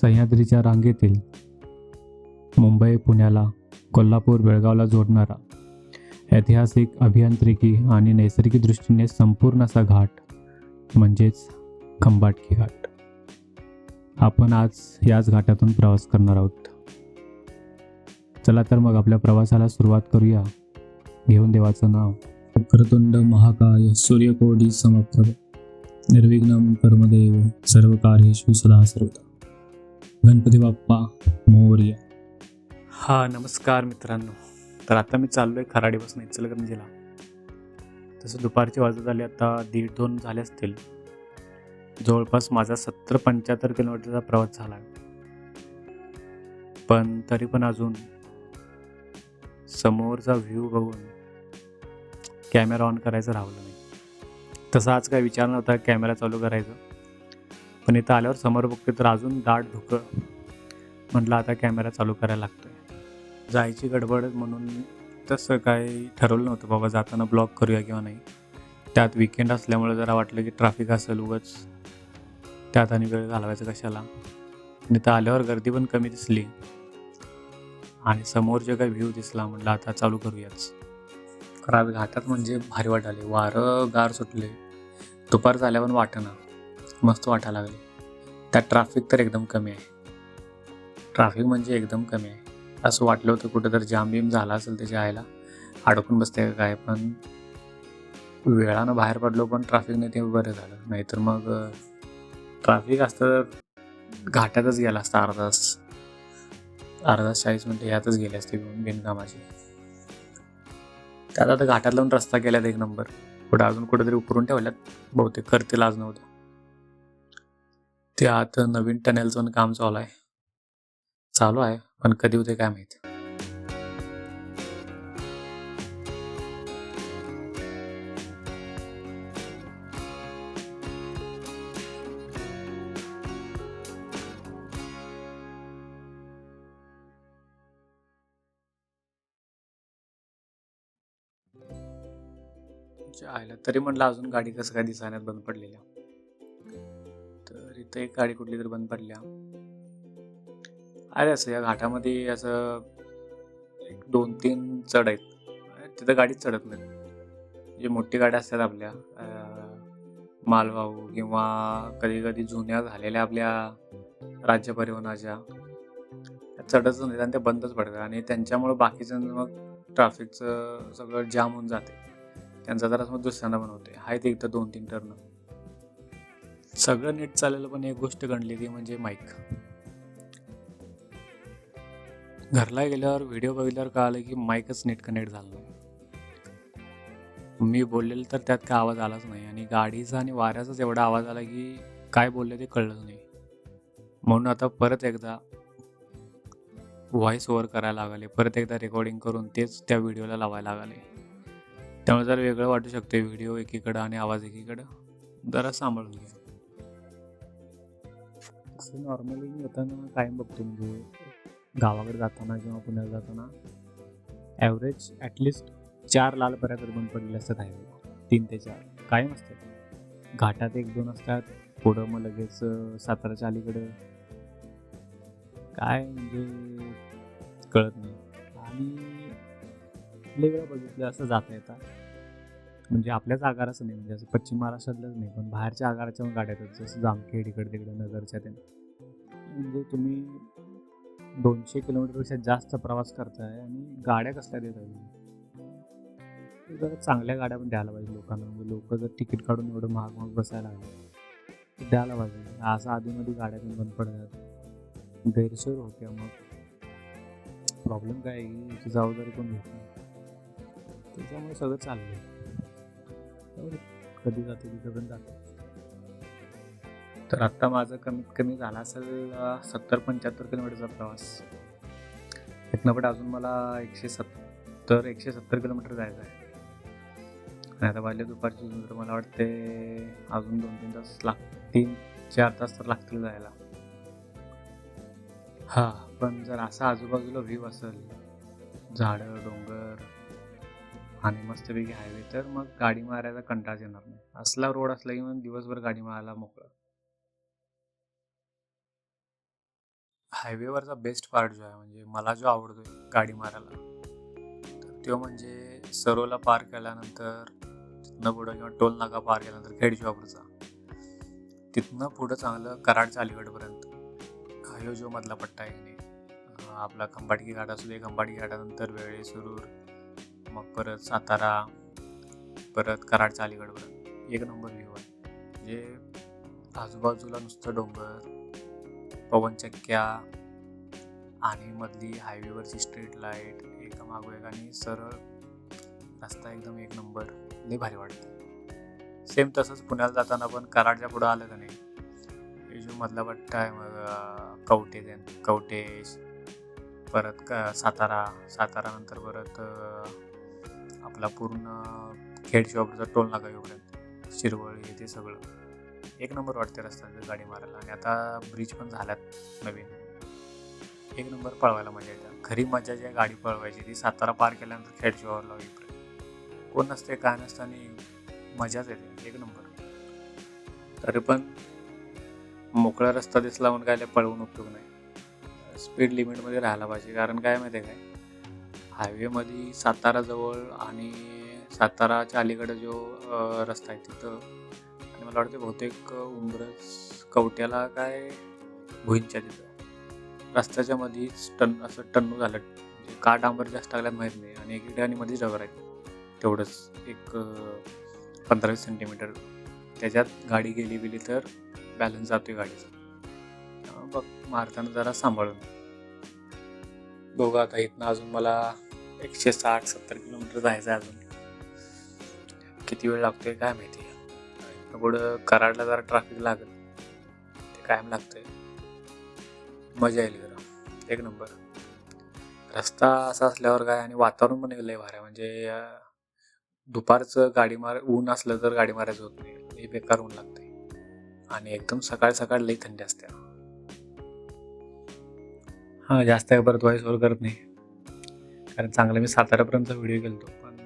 सह्याद्रीच्या रांगेतील मुंबई पुण्याला कोल्हापूर बेळगावला जोडणारा ऐतिहासिक अभियांत्रिकी आणि नैसर्गिक दृष्टीने संपूर्ण असा घाट म्हणजेच खंबाटकी घाट. आपण आज याच घाटातून प्रवास करणार आहोत. चला तर मग आपल्या प्रवासाला सुरुवात करूया. घेऊन देवाचं नाव. वक्रतुंड महाकाय सूर्यकोटी समप्रभ निर्विघ्नं कर्मदेव सर्व कार्येषु सदा सर्वदा. गणपती बाप्पा मोरया. नमस्कार मित्रांनो. तर आता मी चाललोय खराडीपासून इचलकरंजीला. तसं दुपारचे वाजत आले आता 1:30-2 झाले असतील. जवळपास माझा 70-75 किलोमीटरचा प्रवास झाला. पण तरी पण अजून समोरचा व्ह्यू बघून कॅमेरा ऑन करायचं राहिलं नाही. तसा आज काय विचार नव्हता कॅमेरा चालू करायचं, पण इथं आल्यावर समोर बघते तर अजून दाट धुकं. म्हटलं आता कॅमेरा चालू करायला लागतोय. जायची गडबड म्हणून तसं काही ठरवलं नव्हतं बाबा जाताना ब्लॉग करूया किंवा नाही. त्यात विकेंड असल्यामुळे जरा वाटलं की ट्रॅफिक असेल उगाच, त्यात आणि वेळ घालवायचं कशाला. आणि इथं आल्यावर गर्दी पण कमी दिसली आणि समोर जे काही व्ह्यू दिसला म्हटलं आता चालू करूयाच. खराब घाटात म्हणजे भारी वाटाले. वारं गार सुटले. दुपार झाल्यावर वाटेना, मस्त वाटायला लागले. त्यात ट्रॅफिक तर एकदम कमी आहे. ट्रॅफिक म्हणजे एकदम कमी आहे. असं वाटलं होतं कुठं तर जाम बिम झाला असेल त्याच्या आयला अडकून बसते का काय. पण वेळानं बाहेर पडलो पण ट्रॅफिक नाही ते बरं झालं. नाहीतर मग ट्रॅफिक असतं घाटातच गेला असता अर्धा तास 40 मिनिटं यातच गेले असते बिनकामाची. त्यात आता घाटात लावून रस्ता केल्यात एक नंबर. पुढे अजून कुठेतरी उकरून ठेवल्यात, बहुतेक करतील आज नव्हतं. ते आता नवीन टनेलचं काम चालू आहे पण कधी होते काय माहिती. आयला तरी म्हटलं अजून गाडी कसं काय दिसायला बंद पडलेल्या. तर इथं एक गाडी कुठली तरी बंद पडल्या. अरे असं या घाटामध्ये असं 1-2-3 चढ आहेत. तिथं गाडीच चढत नाहीत. जे मोठी गाड्या असतात आपल्या मालवाहू किंवा कधी कधी जुन्या झालेल्या आपल्या राज्य परिवहनाच्या, चढतच नाहीत आणि त्या बंदच पडतात. आणि त्यांच्यामुळे बाकीचं मग ट्रॅफिकचं सगळं जाम होऊन जाते. त्यांचा जरा मग दुसऱ्यांदा पण होते. आहेत इथं 2-3 टर्न. सगळं नीट चाललेलं पण एक गोष्ट गणली ती म्हणजे माईक. घरला गेल्यावर व्हिडिओ बघितल्यावर कळालं की माईकच नीट कनेक्ट झालं नाही. मी बोललेलं तर त्यात काय आवाज आलाच नाही आणि गाडीचा आणि वाऱ्याचाच एवढा आवाज आला की काय बोलले ते कळलंच नाही. म्हणून आता परत एकदा व्हॉइस ओव्हर करायला लागले, परत एकदा रेकॉर्डिंग करून तेच त्या व्हिडिओला लावायला लागले. त्यामुळे जरा वेगळं वाटू शकते. व्हिडिओ एकीकडं आणि आवाज एकीकडं. जरा सांभाळून घ्या. असं नॉर्मली मी येताना कायम बघतो, म्हणजे गावाकडे जाताना किंवा पुण्याला जाताना ॲव्हरेज ॲटलिस्ट 4 लाल पऱ्या तर बंद पडलेल्या असतात हायवेला. 3 ते 4 कायम असतात. घाटात 1-2 असतात. पुढं मग लगेच साताराच्या अलीकडं काय म्हणजे कळत नाही. आणि वेगळं बघितलं असं जाता येतात, म्हणजे आपल्याच आगाराचं नाही, म्हणजे असं पश्चिम महाराष्ट्रातलंच नाही पण बाहेरच्या आगाराच्या गाड्या येतात. जसं जामखेड इकडे तिकडे नगरच्या त्या, म्हणजे तुम्ही 200 किलोमीटरपेक्षा जास्त प्रवास करताय आणि गाड्या कसल्या देत आहे. जरा चांगल्या गाड्या पण द्यायला पाहिजे लोकांना. म्हणजे लोक जर तिकीट काढून एवढं महाग बसायला लागले द्यायला पाहिजे. असं आधीमध्ये गाड्या पण बंद पडतात, गैरसोय होत्या. मग प्रॉब्लेम काय आहे की याची जबाबदारी कोण घेत नाही. त्याच्यामुळे सगळं चाललंय. कधी जाते तिथं पण जाते. तर आत्ता माझं कमीत कमी झाला असेल 70-75 किलोमीटरचा प्रवास. इथनं पण अजून मला 170 किलोमीटर जायचं आहे. आणि आता वाजले दुपारची तर मला वाटते अजून 2-3 तास 3-4 तास तर लागतील जायला. पण जर असा आजूबाजूला व्ह्यू असेल, झाडं डोंगर आणि मस्तपैकी हायवे, तर मग गाडी मारायचा कंटाळाच येणार नाही. असला रोड असला की मग दिवसभर गाडी मारायला मोकळं. हायवेवरचा बेस्ट पार्ट जो आहे म्हणजे मला जो आवडतोय गाडी मारायला, तर तो म्हणजे सरोला पार केल्यानंतर तिथनं पुढं किंवा टोल नाका पार केल्यानंतर खेड शिवापूरचा, तिथनं पुढं चांगलं कराडच्या अलीगडपर्यंत हा जो मधला पट्टा आहे की नाही, आपला खंबाटकी घाट असू दे, खंबाटकी घाटानंतर वेळे, सुरूर, मग परत सातारा, परत कराडच्या अलीगडपर्यंत एक नंबर व्ह्यू आहे. म्हणजे आजूबाजूला नुसतं डोंगर, पवनचक्क्या आणि मधली हायवेवरची स्ट्रीट लाईट एका मागोएक आणि सरळ रस्ता एकदम एक नंबर, लई भारी वाटतं. सेम तसंच पुण्याला जाताना पण कराडच्या पुढं आलं का नाही, हे जो मधला पट्टा आहे मग कवटेश, परत सातारानंतर परत आपला पूर्ण खेड शिवापूरचा टोल नाका येऊपर्यंत शिरवळ हे ते सगळं एक नंबर वाटते रस्त्यात गाडी मारायला. आणि आता ब्रिज पण झाल्यात नवीन, एक नंबर पळवायला मजा येते. खरी मजा जी आहे गाडी पळवायची ती सातारा पार केल्यानंतर खेड शिवापूरला येईपर्यंत कोण नसते काय नसतं आणि मजाच येते एक नंबर. तरी पण मोकळा रस्ता दिसला म्हणून काय पळवून उपयोग नाही, स्पीड लिमिटमध्ये राहायला पाहिजे. कारण काय माहिती आहे काय, हायवेमध्ये साताराजवळ आणि साताराच्या अलीकडे जो रस्ता आहे तिथं, आणि मला वाटतं बहुतेक उंबरज कवट्याला काय भुईंच्या तिथं रस्त्याच्या मध्येच टन्नू झालं, म्हणजे का डांबर जास्त टाकल्यात माहीत नाही. आणि एक ठिकाणी मध्येच डबर आहेत तेवढंच एक 15-20 सेंटीमीटर, त्याच्यात गाडी गेली तर बॅलन्स जातोय गाडीचा. बघ मारताना जरा सांभाळून बघू. आता इथनं अजून मला 160-70 किलोमीटर जायचं आहे. अजून किती वेळ लागतोय काय माहिती. पुढं कराडला जरा ट्रॅफिक लागत, ते कायम लागतंय. मजा येईल जरा एक नंबर. रस्ता असा असल्यावर काय, आणि वातावरण पण लय भारी आहे. म्हणजे दुपारचं ऊन असलं तर गाडी मारायचं होत नाही, लई बेकार ऊन लागते. आणि एकदम सकाळ लई थंडी असते. जास्त काय परत व्हॉइस ओव्हर करत नाही, कारण चांगलं मी सातारापर्यंतचा व्हिडिओ केलतो, पण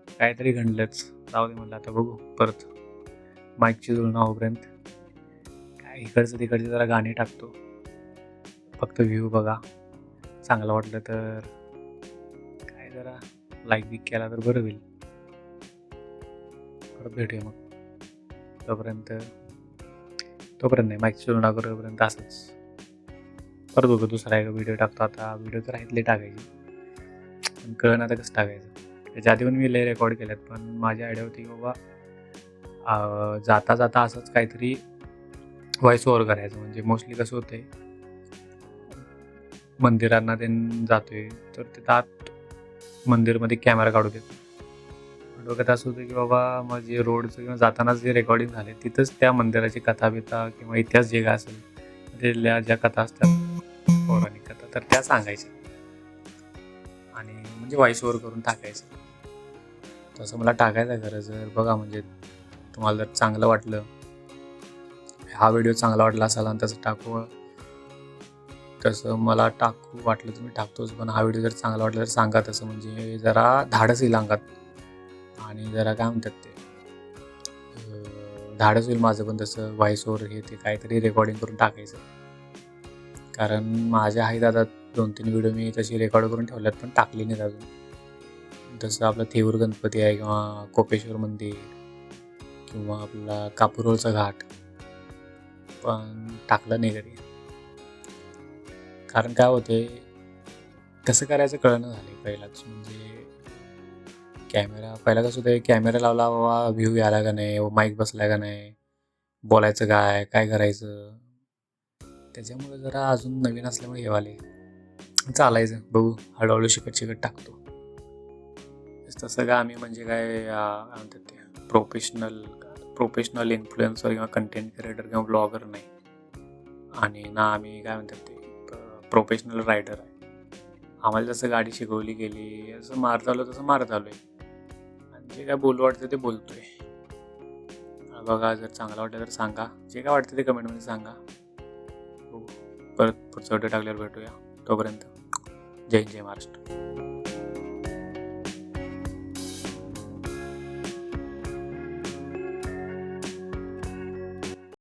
काहीतरी घडलंच, जाऊ दे म्हणलं. आता बघू परत माईकची जुळणा होईपर्यंत काय इकडचं तिकडची जरा गाणी टाकतो. फक्त व्ह्यू बघा, चांगलं वाटलं तर काय जरा लाईक बिक केला तर बरं होईल. परत भेटूया मग. तोपर्यंत नाही, माईकची जुळणा करेपर्यंत असंच. परत बघू दुसरा एक व्हिडिओ टाकतो. आता व्हिडिओ तर आहेत लई टाकायची, पण कळण आता कसं टाकायचं. त्याच्या आधी पण मी लई रेकॉर्ड केल्यात, पण माझी आयडिया होती की बाबा जाता जाता असंच काहीतरी व्हॉइस ओव्हर करायचं. म्हणजे मोस्टली कसं होतंय, मंदिरांना ते जातोय तर तिथं आत मंदिरमध्ये कॅमेरा काढू देतो. डोक्यात असं होतं की बाबा माझे रोडचं किंवा जातानाच जे रेकॉर्डिंग झाले तिथंच त्या मंदिराची कथा किंवा इतिहास जे काय असेल, त्याच्या ज्या कथा असतात पौराणिक कथा, तर त्या सांगायच्या आणि म्हणजे व्हॉइस ओव्हर करून टाकायचं. तसं मला टाकायचं खरं. जर बघा म्हणजे तुम्हाला जर चांगलं वाटलं, हा व्हिडिओ चांगला वाटला असाल आणि तसं टाकू, तसं मला टाकू वाटलं तर मी टाकतोच. पण हा व्हिडिओ जर चांगला वाटला तर सांगा, तसं म्हणजे जरा धाडस येईल अंगात. आणि जरा काय म्हणतात ते धाडस होईल माझं पण तसं व्हॉइस ओव्हर हे ते काहीतरी रेकॉर्डिंग करून टाकायचं. कारण माझ्या आहेत आता 2-3 व्हिडिओ मी तशी रेकॉर्ड करून ठेवल्यात, पण टाकली नाहीत अजून. जसं आपलं थेऊर गणपती आहे किंवा कोपेश्वर मंदिर किंवा आपला कापूरहोळचा घाट, पण टाकलं नाही कधी. कारण काय होते, कसं करायचं कळणं झालं पहिलाच. म्हणजे पहिला कसं होतं, कॅमेरा लावला बाबा व्ह्यू आला का नाही, माईक बसला का नाही, बोलायचं काय करायचं. त्याच्यामुळे जरा अजून नवीन असल्यामुळे हे वाले चालायचं. बघू हळूहळू शिकत टाकतो. तसं का आम्ही म्हणजे काय म्हणतात ते प्रोफेशनल इन्फ्लुएन्सर किंवा कंटेंट क्रिएटर किंवा ब्लॉगर नाही, आणि ना आम्ही काय म्हणतात ते प्रोफेशनल रायडर आहे. आम्हाला जसं गाडी शिकवली गेली असं मारत आलो तसं मारत आलो आहे, आणि जे काय बोलू वाटतं ते बोलतोय. बघा जर चांगलं वाटलं तर सांगा, जे काय वाटतं ते कमेंटमध्ये सांगा. परत पुढचा व्हिडिओ टाकल्यावर भेटूया. तोपर्यंत जय महाराष्ट्र.